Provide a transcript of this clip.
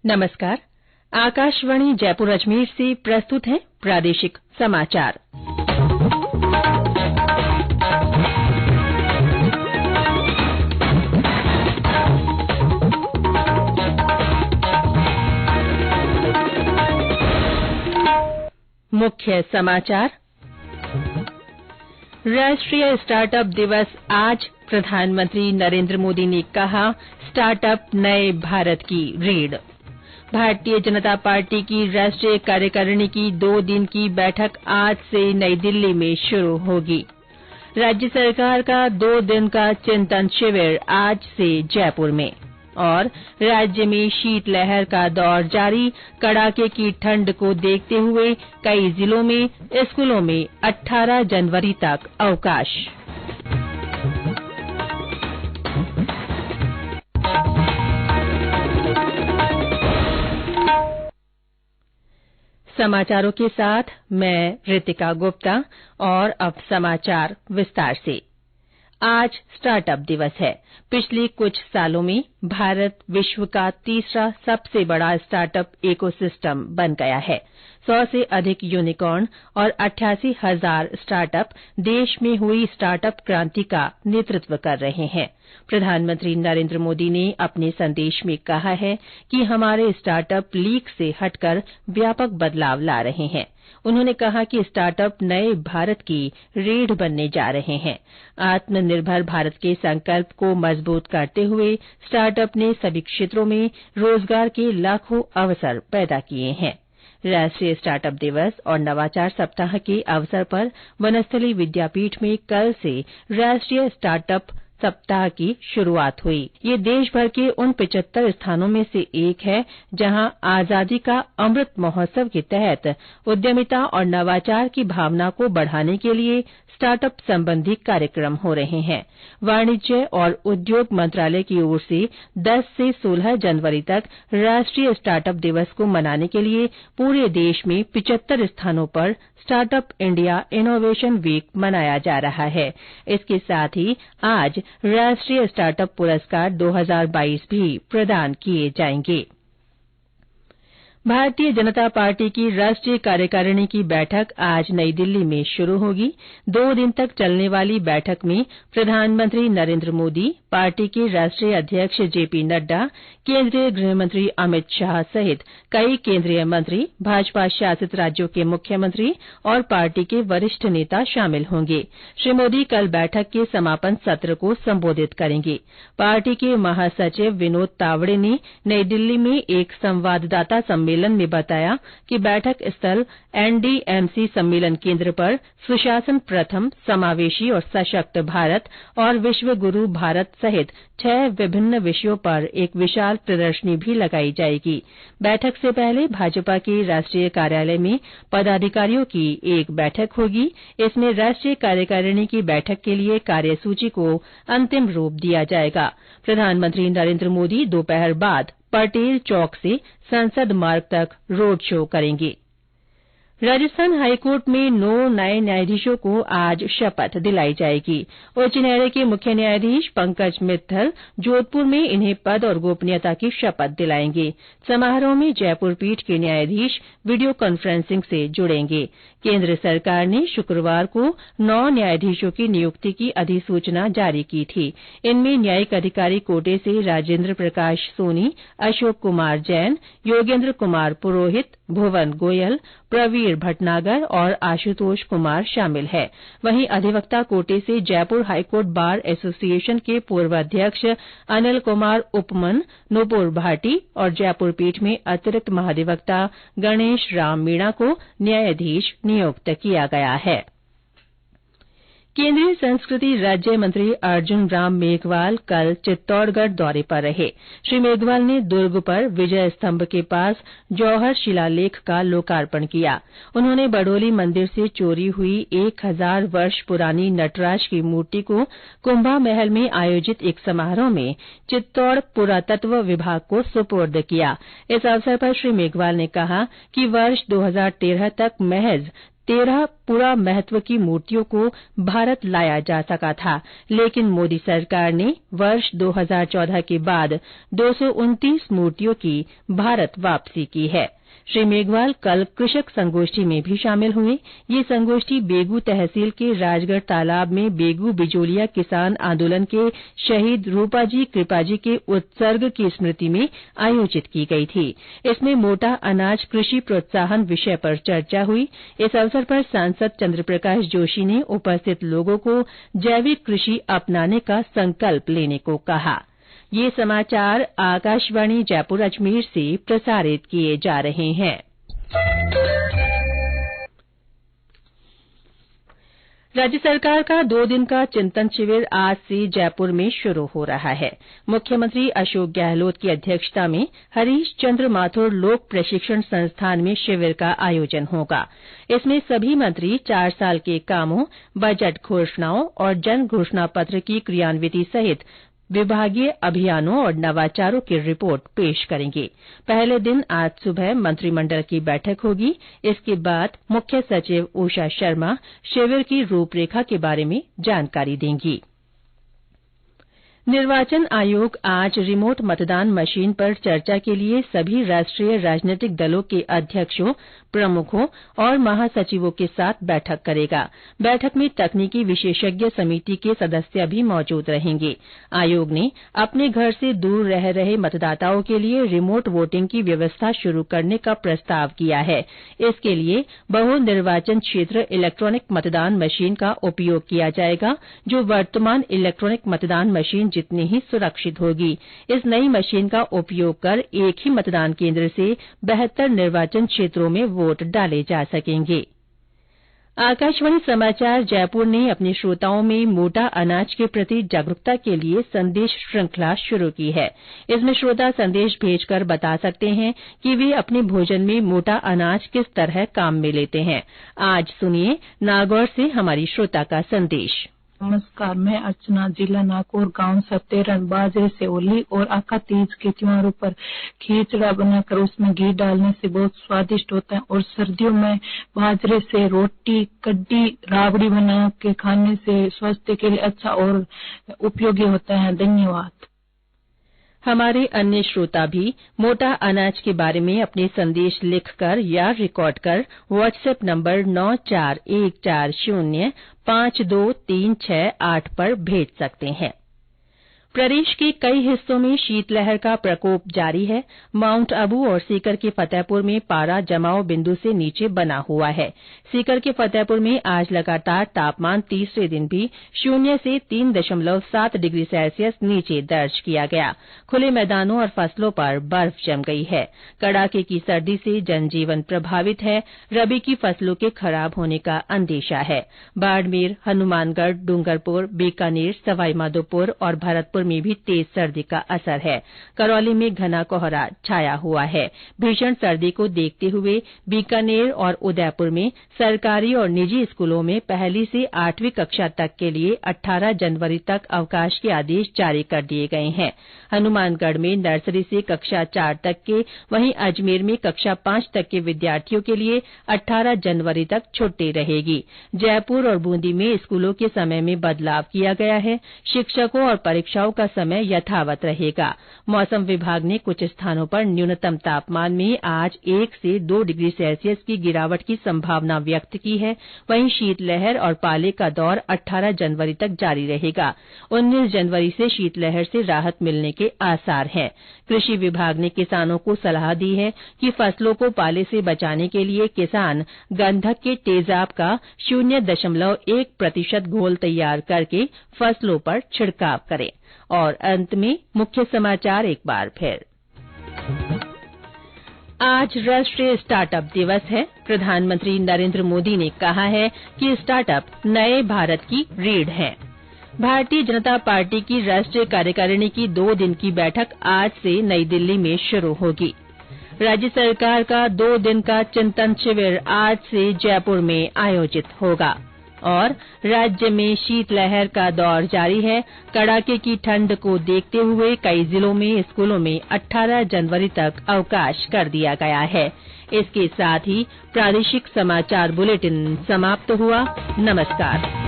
नमस्कार। आकाशवाणी जयपुर अजमेर से प्रस्तुत है प्रादेशिक समाचार। मुख्य समाचार। राष्ट्रीय स्टार्टअप दिवस आज। प्रधानमंत्री नरेंद्र मोदी ने कहा, स्टार्टअप नए भारत की रीढ़। भारतीय जनता पार्टी की राष्ट्रीय कार्यकारिणी की 2 दिन की बैठक आज से नई दिल्ली में शुरू होगी। राज्य सरकार का 2 दिन का चिंतन शिविर आज से जयपुर में। और राज्य में शीतलहर का दौर जारी। कड़ाके की ठंड को देखते हुए कई जिलों में स्कूलों में 18 जनवरी तक अवकाश। समाचारों के साथ मैं रितिका गुप्ता। और अब समाचार विस्तार से। आज स्टार्टअप दिवस है। पिछले कुछ सालों में भारत विश्व का तीसरा सबसे बड़ा स्टार्टअप इकोसिस्टम बन गया है। 100 से अधिक यूनिकॉर्न और 88,000 स्टार्टअप देश में हुई स्टार्टअप क्रांति का नेतृत्व कर रहे हैं। प्रधानमंत्री नरेंद्र मोदी ने अपने संदेश में कहा है कि हमारे स्टार्टअप लीक से हटकर व्यापक बदलाव ला रहे हैं। उन्होंने कहा कि स्टार्टअप नए भारत की रीढ़ बनने जा रहे हैं। आत्मनिर्भर भारत के संकल्प को मजबूत करते हुए स्टार्टअप ने सभी क्षेत्रों में रोजगार के लाखों अवसर पैदा किए हैं। राष्ट्रीय स्टार्टअप दिवस और नवाचार सप्ताह के अवसर पर वनस्थली विद्यापीठ में कल से राष्ट्रीय स्टार्टअप सप्ताह की शुरुआत हुई। ये देश भर के उन 75 स्थानों में से एक है जहां आजादी का अमृत महोत्सव के तहत उद्यमिता और नवाचार की भावना को बढ़ाने के लिए स्टार्टअप संबंधी कार्यक्रम हो रहे हैं। वाणिज्य और उद्योग मंत्रालय की ओर से 10 से 16 जनवरी तक राष्ट्रीय स्टार्टअप दिवस को मनाने के लिए पूरे देश में 75 स्थानों पर स्टार्टअप इंडिया इनोवेशन वीक मनाया जा रहा है। इसके साथ ही आज राष्ट्रीय स्टार्टअप पुरस्कार 2022 भी प्रदान किए जाएंगे। भारतीय जनता पार्टी की राष्ट्रीय कार्यकारिणी की बैठक आज नई दिल्ली में शुरू होगी। 2 दिन तक चलने वाली बैठक में प्रधानमंत्री नरेंद्र मोदी, पार्टी के राष्ट्रीय अध्यक्ष जेपी नड्डा, केंद्रीय गृहमंत्री अमित शाह सहित कई केंद्रीय मंत्री, भाजपा शासित राज्यों के मुख्यमंत्री और पार्टी के वरिष्ठ नेता शामिल होंगे। श्री मोदी कल बैठक के समापन सत्र को संबोधित करेंगे। पार्टी के महासचिव विनोद तावड़े ने नई दिल्ली में एक संवाददाता सम्मेलन में बताया कि बैठक स्थल एनडीएमसी सम्मेलन केंद्र पर सुशासन प्रथम, समावेशी और सशक्त भारत और विश्व गुरु भारत सहित 6 विभिन्न विषयों पर एक विशाल प्रदर्शनी भी लगाई जाएगी। बैठक से पहले भाजपा के राष्ट्रीय कार्यालय में पदाधिकारियों की एक बैठक होगी। इसमें राष्ट्रीय कार्यकारिणी की बैठक के लिए कार्यसूची को अंतिम रूप दिया जाएगा। प्रधानमंत्री नरेंद्र मोदी दोपहर बाद पटेल चौक से संसद मार्ग तक रोड शो करेंगे। राजस्थान हाईकोर्ट में 9 नए न्यायाधीशों को आज शपथ दिलाई जाएगी। उच्च न्यायालय के मुख्य न्यायाधीश पंकज मित्तल जोधपुर में इन्हें पद और गोपनीयता की शपथ दिलाएंगे। समारोह में जयपुर पीठ के न्यायाधीश वीडियो कॉन्फ्रेंसिंग से जुड़ेंगे। केंद्र सरकार ने शुक्रवार को 9 न्यायाधीशों की नियुक्ति की अधिसूचना जारी की थी। इनमें न्यायिक अधिकारी कोटे से राजेंद्र प्रकाश सोनी, अशोक कुमार जैन, योगेंद्र कुमार पुरोहित, भुवन गोयल, प्रवीर भटनागर और आशुतोष कुमार शामिल है। वहीं अधिवक्ता कोटे से जयपुर हाईकोर्ट बार एसोसिएशन के पूर्व अध्यक्ष अनिल कुमार उपमन, नूपुर भाटी और जयपुर पीठ में अतिरिक्त महाधिवक्ता गणेश राम मीणा को न्यायाधीश नियुक्त किया गया है। केंद्रीय संस्कृति राज्य मंत्री अर्जुन राम मेघवाल कल चित्तौड़गढ़ दौरे पर रहे। श्री मेघवाल ने दुर्ग पर विजय स्तंभ के पास जौहर शिलालेख का लोकार्पण किया। उन्होंने बडोली मंदिर से चोरी हुई 1000 वर्ष पुरानी नटराज की मूर्ति को कुंभा महल में आयोजित एक समारोह में चित्तौड़ पुरातत्व विभाग को सुपुर्द किया। इस अवसर पर श्री मेघवाल ने कहा कि वर्ष 2013 तक महज 13 पुरा महत्व की मूर्तियों को भारत लाया जा सका था, लेकिन मोदी सरकार ने वर्ष 2014 के बाद 229 मूर्तियों की भारत वापसी की है। श्री मेघवाल कल कृषक संगोष्ठी में भी शामिल हुए। ये संगोष्ठी बेगू तहसील के राजगढ़ तालाब में बेगू बिजोलिया किसान आंदोलन के शहीद रूपाजी कृपाजी के उत्सर्ग की स्मृति में आयोजित की गई थी। इसमें मोटा अनाज कृषि प्रोत्साहन विषय पर चर्चा हुई। इस अवसर पर सांसद चंद्रप्रकाश जोशी ने उपस्थित लोगों को जैविक कृषि अपनाने का संकल्प लेने को कहा। ये समाचार आकाशवाणी जयपुर अजमेर से प्रसारित किए जा रहे हैं। राज्य सरकार का 2 दिन का चिंतन शिविर आज से जयपुर में शुरू हो रहा है। मुख्यमंत्री अशोक गहलोत की अध्यक्षता में हरीश चंद्र माथुर लोक प्रशिक्षण संस्थान में शिविर का आयोजन होगा। इसमें सभी मंत्री 4 साल के कामों, बजट घोषणाओं और जन घोषणा पत्र की क्रियान्विति सहित विभागीय अभियानों और नवाचारों की रिपोर्ट पेश करेंगे। पहले दिन आज सुबह मंत्रिमंडल की बैठक होगी। इसके बाद मुख्य सचिव उषा शर्मा शिविर की रूपरेखा के बारे में जानकारी देंगी। निर्वाचन आयोग आज रिमोट मतदान मशीन पर चर्चा के लिए सभी राष्ट्रीय राजनीतिक दलों के अध्यक्षों, प्रमुखों और महासचिवों के साथ बैठक करेगा। बैठक में तकनीकी विशेषज्ञ समिति के सदस्य भी मौजूद रहेंगे। आयोग ने अपने घर से दूर रह रहे मतदाताओं के लिए रिमोट वोटिंग की व्यवस्था शुरू करने का प्रस्ताव किया है। इसके लिए बहु निर्वाचन क्षेत्र इलेक्ट्रॉनिक मतदान मशीन का उपयोग किया जाएगा, जो वर्तमान इलेक्ट्रॉनिक मतदान मशीन जितनी ही सुरक्षित होगी। इस नई मशीन का उपयोग कर एक ही मतदान केंद्र से 72 निर्वाचन क्षेत्रों में वोट डाले जा सकेंगे। आकाशवाणी समाचार जयपुर ने अपने श्रोताओं में मोटा अनाज के प्रति जागरूकता के लिए संदेश श्रृंखला शुरू की है। इसमें श्रोता संदेश भेजकर बता सकते हैं कि वे अपने भोजन में मोटा अनाज किस तरह काम में लेते हैं। आज सुनिए नागौर से हमारी श्रोता का संदेश। नमस्कार, मैं अर्चना, जिला नागौर, गांव सतेरन। बाजरे से होली और आका तीज के त्योहारों पर खिचड़ा बनाकर उसमें घी डालने से बहुत स्वादिष्ट होता है। और सर्दियों में बाजरे से रोटी, कड्डी, राबड़ी बना के खाने से स्वास्थ्य के लिए अच्छा और उपयोगी होता है। धन्यवाद। हमारे अन्य श्रोता भी मोटा अनाज के बारे में अपने संदेश लिखकर या रिकॉर्ड कर व्हाट्सएप नंबर 9414052368 पर भेज सकते हैं। प्रदेश के कई हिस्सों में शीतलहर का प्रकोप जारी है। माउंट आबू और सीकर के फतेहपुर में पारा जमाव बिंदु से नीचे बना हुआ है। सीकर के फतेहपुर में आज लगातार तापमान तीसरे दिन भी 0 से 3.7 डिग्री सेल्सियस नीचे दर्ज किया गया। खुले मैदानों और फसलों पर बर्फ जम गई है। कड़ाके की सर्दी से जनजीवन प्रभावित है। रबी की फसलों के खराब होने का अंदेशा है। बाड़मेर, हनुमानगढ़, डूंगरपुर, बीकानेर, सवाईमाधोपुर और भरतपुर में भी तेज सर्दी का असर है। करौली में घना कोहरा छाया हुआ है। भीषण सर्दी को देखते हुए बीकानेर और उदयपुर में सरकारी और निजी स्कूलों में 1ली से 8वीं कक्षा तक के लिए 18 जनवरी तक अवकाश के आदेश जारी कर दिए गए हैं। हनुमानगढ़ में नर्सरी से कक्षा 4 तक के, वहीं अजमेर में कक्षा 5 तक के विद्यार्थियों के लिए 18 जनवरी तक छुट्टी रहेगी। जयपुर और बूंदी में स्कूलों के समय में बदलाव किया गया है। शिक्षकों और परीक्षाओं का समय यथावत रहेगा। मौसम विभाग ने कुछ स्थानों पर न्यूनतम तापमान में आज 1 से 2 डिग्री सेल्सियस की गिरावट की संभावना व्यक्त की है। वहीं शीतलहर और पाले का दौर 18 जनवरी तक जारी रहेगा। 19 जनवरी से शीतलहर से राहत मिलने के आसार हैं। कृषि विभाग ने किसानों को सलाह दी है कि फसलों को पाले से बचाने के लिए किसान गंधक के तेजाब का 0.1% घोल तैयार करके फसलों पर छिड़काव करें। और अंत में मुख्य समाचार एक बार फिर। आज राष्ट्रीय स्टार्टअप दिवस है। प्रधानमंत्री नरेंद्र मोदी ने कहा है कि स्टार्टअप नए भारत की रीढ़ हैं। भारतीय जनता पार्टी की राष्ट्रीय कार्यकारिणी की 2 दिन की बैठक आज से नई दिल्ली में शुरू होगी। राज्य सरकार का 2 दिन का चिंतन शिविर आज से जयपुर में आयोजित होगा। और राज्य में शीतलहर का दौर जारी है। कड़ाके की ठंड को देखते हुए कई जिलों में स्कूलों में 18 जनवरी तक अवकाश कर दिया गया है। इसके साथ ही प्रादेशिक समाचार बुलेटिन समाप्त हुआ। नमस्कार।